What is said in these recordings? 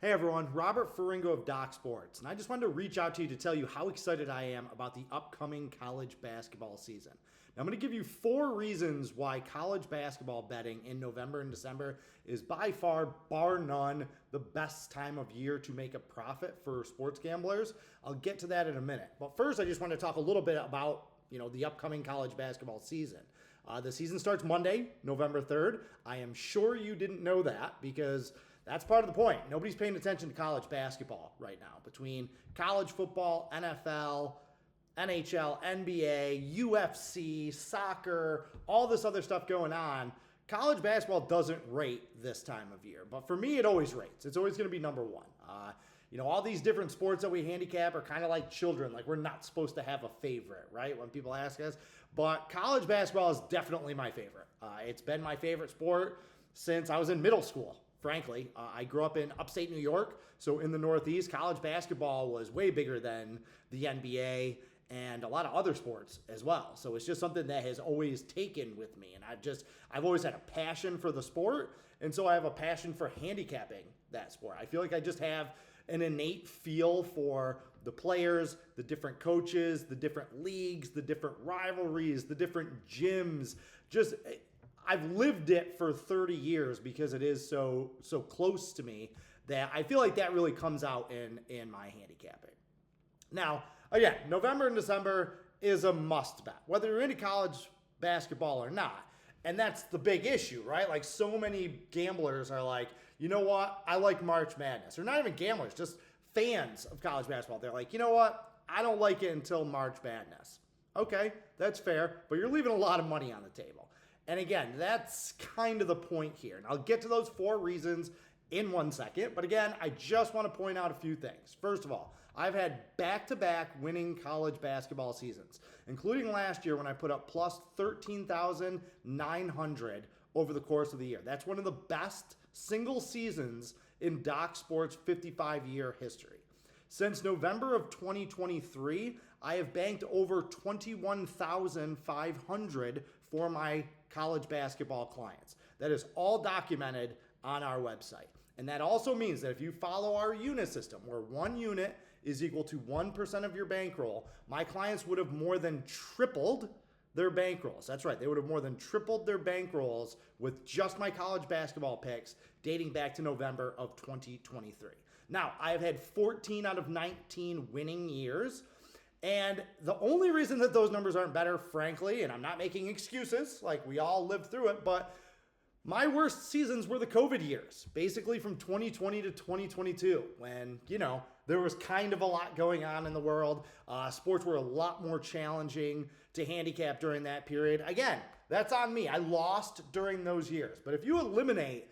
Hey everyone, Robert Ferringo of Doc Sports, and I just wanted to reach out to you to tell you how excited I am about the upcoming college basketball season. Now, I'm going to give you 4 reasons why college basketball betting in November and December is by far, bar none, the best time of year to make a profit for sports gamblers. I'll get to that in a minute. But first, I just want to talk a little bit about the upcoming college basketball season. The season starts Monday, November 3rd. I am sure you didn't know that because that's part of the point. Nobody's paying attention to college basketball right now. Between college football, NFL, NHL, NBA, UFC, soccer, all this other stuff going on, college basketball doesn't rate this time of year. But for me, it always rates. It's always going to be number one. All these different sports that we handicap are kind of like children. Like, we're not supposed to have a favorite, right? When people ask us. But college basketball is definitely my favorite. It's been my favorite sport since I was in middle school. Frankly, I grew up in upstate New York, so in the Northeast, college basketball was way bigger than the NBA and a lot of other sports as well. So it's just something that has always taken with me, and I've always had a passion for the sport, and so I have a passion for handicapping that sport. I feel like I just have an innate feel for the players, the different coaches, the different leagues, the different rivalries, the different gyms. I've lived it for 30 years because it is so close to me that I feel like that really comes out in my handicapping. Now, again, November and December is a must bet, whether you're into college basketball or not. And that's the big issue, right? Like, so many gamblers are like, you know what? I like March Madness. Or not even gamblers, just fans of college basketball. They're like, you know what? I don't like it until March Madness. Okay, that's fair, but you're leaving a lot of money on the table. And again, that's kind of the point here. And I'll get to those 4 reasons in 1 second. But again, I just want to point out a few things. First of all, I've had back-to-back winning college basketball seasons, including last year when I put up plus 13,900 over the course of the year. That's one of the best single seasons in Doc Sports' 55-year history. Since November of 2023, I have banked over 21,500 for my college basketball clients. That is all documented on our website. And that also means that if you follow our unit system, where 1 unit is equal to 1% of your bankroll, my clients would have more than tripled their bankrolls. That's right. They would have more than tripled their bankrolls with just my college basketball picks dating back to November of 2023. Now, I have had 14 out of 19 winning years. And the only reason that those numbers aren't better, frankly, and I'm not making excuses, like, we all lived through it, but my worst seasons were the COVID years, basically from 2020 to 2022, when, there was kind of a lot going on in the world. Sports were a lot more challenging to handicap during that period. Again, that's on me. I lost during those years. But if you eliminate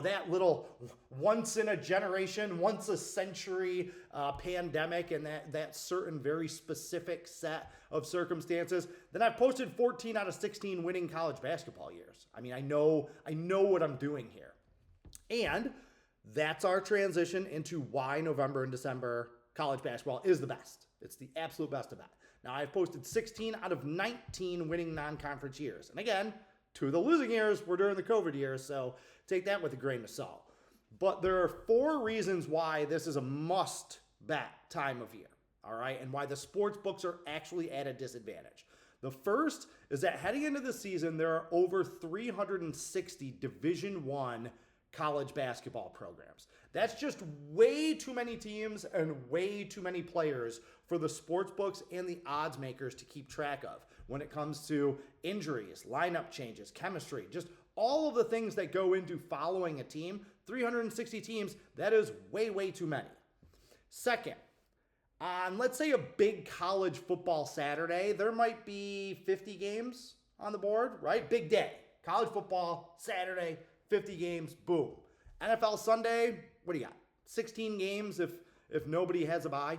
that little once in a generation, once a century pandemic and that certain very specific set of circumstances, then I've posted 14 out of 16 winning college basketball years. I mean, I know what I'm doing here. And that's our transition into why November and December college basketball is the best. It's the absolute best of that. Now, I've posted 16 out of 19 winning non-conference years. And again, 2 of the losing years were during the COVID years, so take that with a grain of salt. But there are 4 reasons why this is a must-bet time of year, all right, and why the sports books are actually at a disadvantage. The first is that heading into the season, there are over 360 Division I college basketball programs. That's just way too many teams and way too many players for the sports books and the odds makers to keep track of when it comes to injuries, lineup changes, chemistry, just all of the things that go into following a team. 360 teams, that is way, way too many. Second, on let's say a big college football Saturday, there might be 50 games on the board, right? Big day. College football, Saturday, 50 games, boom. NFL Sunday, what do you got? 16 games if nobody has a bye.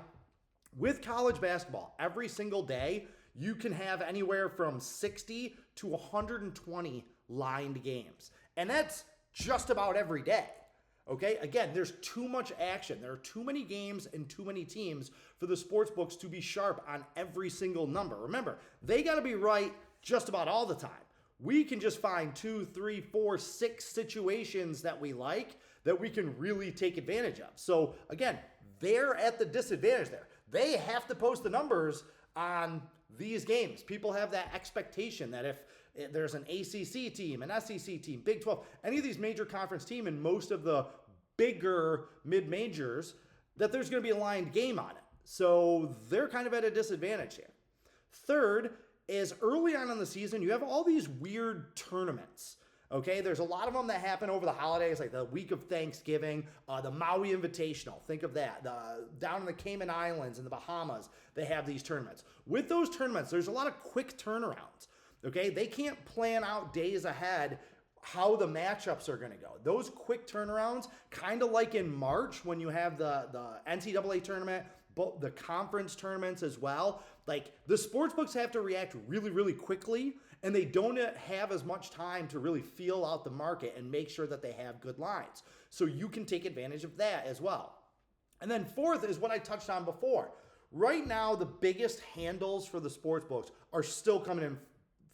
With college basketball, every single day, you can have anywhere from 60 to 120 lined games. And that's just about every day. Okay, again, there's too much action. There are too many games and too many teams for the sports books to be sharp on every single number. Remember, they got to be right just about all the time. We can just find 2, 3, 4, 6 situations that we like that we can really take advantage of. So again, they're at the disadvantage there. They have to post the numbers on these games. People have that expectation that if there's an ACC team, an SEC team, Big 12, any of these major conference team and most of the bigger mid-majors, that there's going to be a lined game on it. So they're kind of at a disadvantage here. Third is early on in the season, you have all these weird tournaments. Okay, there's a lot of them that happen over the holidays, like the week of Thanksgiving, the Maui Invitational. Think of that. Down in the Cayman Islands and the Bahamas, they have these tournaments. With those tournaments, there's a lot of quick turnarounds. Okay, they can't plan out days ahead how the matchups are going to go. Those quick turnarounds, kind of like in March when you have the NCAA tournament, but the conference tournaments as well. Like the sports books have to react really, really quickly, and they don't have as much time to really feel out the market and make sure that they have good lines. So you can take advantage of that as well. And then fourth is what I touched on before. Right now, the biggest handles for the sports books are still coming in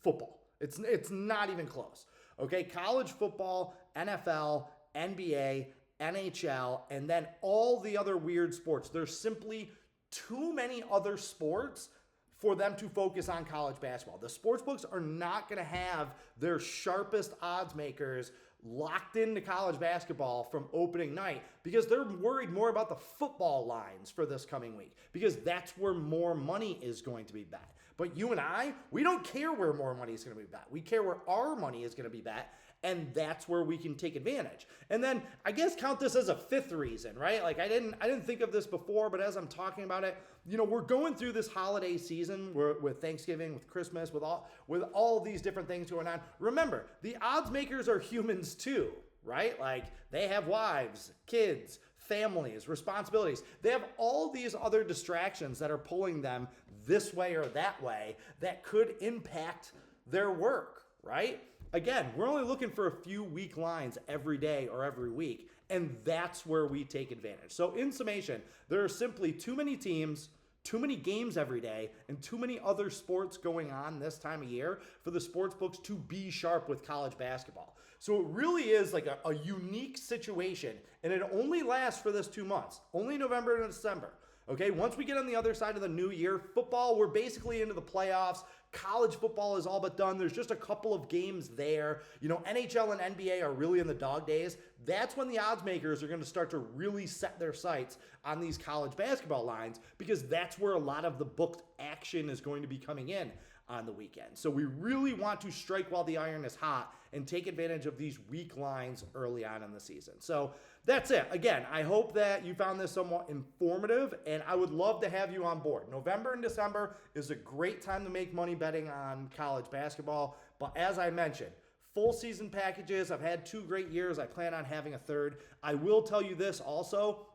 football. It's not even close. Okay, college football, NFL, NBA, NHL, and then all the other weird sports. There's simply too many other sports for them to focus on college basketball. The sports books are not going to have their sharpest odds makers locked into college basketball from opening night because they're worried more about the football lines for this coming week because that's where more money is going to be bet. But you and I, we don't care where more money is going to be bet. We care where our money is going to be bet, and that's where we can take advantage. And then I guess count this as a fifth reason, right? Like I didn't think of this before, but as I'm talking about it, you know, we're going through this holiday season with Thanksgiving, with Christmas, with all these different things going on. Remember, the odds makers are humans too, right? Like they have wives, kids, families, responsibilities. They have all these other distractions that are pulling them this way or that way that could impact their work, right? Again, we're only looking for a few weak lines every day or every week, and that's where we take advantage. So in summation, there are simply too many teams, too many games every day, and too many other sports going on this time of year for the sports books to be sharp with college basketball. So it really is like a unique situation, and it only lasts for this 2 months, only November and December. Okay, once we get on the other side of the new year, football, we're basically into the playoffs. College football is all but done. There's just a couple of games there. You know, NHL and NBA are really in the dog days. That's when the odds makers are going to start to really set their sights on these college basketball lines because that's where a lot of the booked action is going to be coming in on the weekend. So we really want to strike while the iron is hot and take advantage of these weak lines early on in the season. So that's it. Again, I hope that you found this somewhat informative, and I would love to have you on board. November and December is a great time to make money betting on college basketball. But as I mentioned, full season packages. I've had 2 great years. I plan on having a third. I will tell you this also.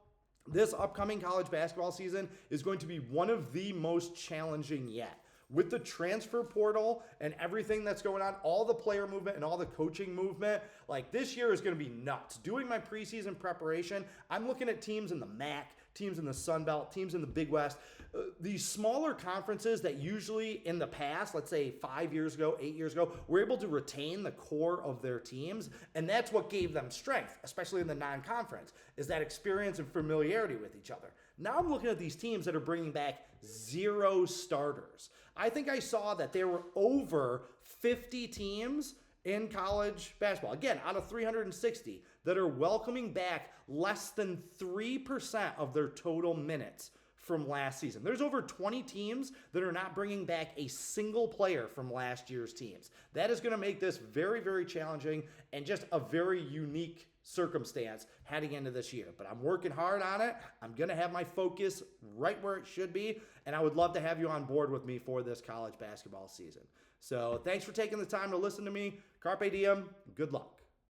This upcoming college basketball season is going to be one of the most challenging yet. With the transfer portal and everything that's going on, all the player movement and all the coaching movement, like this year is going to be nuts. Doing my preseason preparation, I'm looking at teams in the MAC, teams in the Sun Belt, teams in the Big West. These smaller conferences that usually in the past, let's say 5 years ago, 8 years ago, were able to retain the core of their teams. And that's what gave them strength, especially in the non-conference, is that experience and familiarity with each other. Now I'm looking at these teams that are bringing back 0 starters. I think I saw that there were over 50 teams in college basketball, again, out of 360, that are welcoming back less than 3% of their total minutes from last season. There's over 20 teams that are not bringing back a single player from last year's teams. That is going to make this very, very challenging and just a very unique circumstance heading into this year. But I'm working hard on it. I'm going to have my focus right where it should be, and I would love to have you on board with me for this college basketball season. So thanks for taking the time to listen to me. Carpe diem. Good luck.